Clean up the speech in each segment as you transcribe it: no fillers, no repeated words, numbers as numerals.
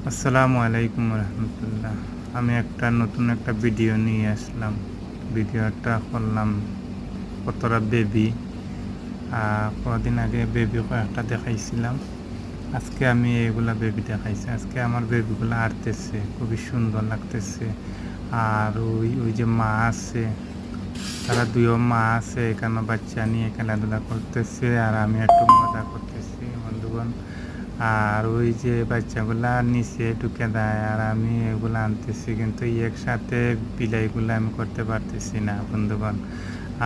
আসসালামু আলাইকুম রহমতুল্লাহ। আমি নতুন একটা ভিডিও নিয়ে আসলাম। ভিডিওটা করলাম কতটা বেবি। কদিন আগে বেবি কয়েকটা দেখাইছিলাম। আজকে আমি এগুলা বেবি দেখাইছি। আজকে আমার বেবিগুলো আড়তেছে, খুবই সুন্দর লাগতেছে। আর ওই যে মা আছে, তারা দুইও মা আছে, এখানে বাচ্চা নিয়ে খেলাধুলা করতেছে আর আমি একটু মজা করতেছি বন্ধুগণ। আর ওই যে বাচ্চাগুলা নিচে ঢুকে দেয় আর আমি এগুলো আনতেছি, কিন্তু একসাথে বিলাইগুলো আমি করতে পারতেছি না বন্ধুগণ।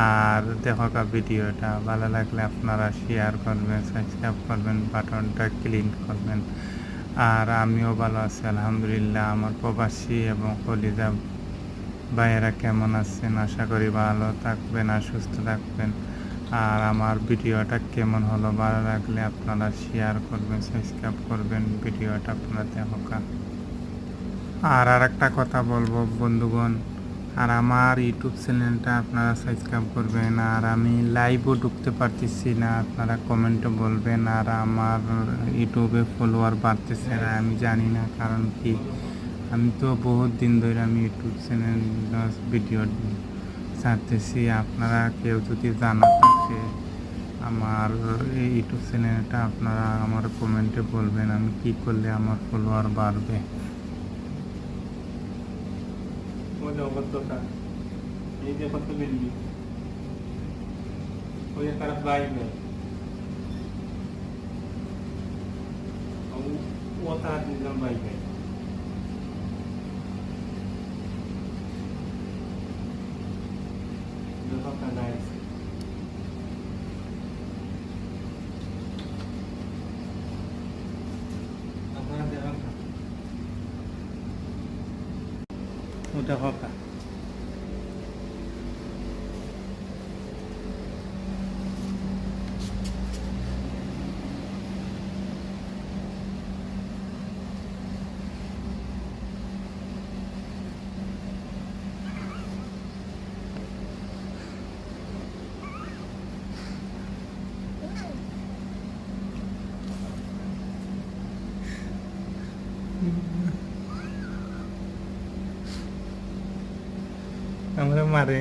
আর দেখো ভিডিওটা ভালো লাগলে আপনারা শেয়ার করবেন, সাবস্ক্রাইব করবেন, বাটনটা ক্লিক করবেন। আর আমিও ভালো আছি আলহামদুলিল্লাহ। আমার প্রবাসী এবং কলিজা ভাইয়েরা কেমন আছেন? আশা করি ভালো থাকবেন আর সুস্থ থাকবেন। আর আমার ভিডিওটা কেমন হলো, ভালো লাগলে আপনারা শেয়ার করবেন, সাবস্ক্রাইব করবেন, ভিডিওটা আপনারা দেখা। আর একটা কথা বলবো বন্ধুগণ, আর আমার ইউটিউব চ্যানেলটা আপনারা সাবস্ক্রাইব করবেন। আর আমি লাইভও ঢুকতে পারতেছি না, আপনারা কমেন্টে বলবেন। আর আমার ইউটিউবে ফলোয়ার বাড়তেছে না, আমি জানি না কারণ কি। আমি তো বহুত দিন ধরে আমি ইউটিউব চ্যানেল ভিডিও ছাড়তেছি। আপনারা কেউ যদি জানা থাকে আমার এই ইউটিউব চ্যানেলটা, আপনারা আমার কমেন্টে বলবেন আমি কি করলে আমার ফলোয়ার বাড়বে। Udah kok kak. আমরা মারে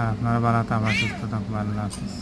আপনারা ভালো থাকবেন, সুস্থ থাকবেন। আল্লাহ হাফিজ।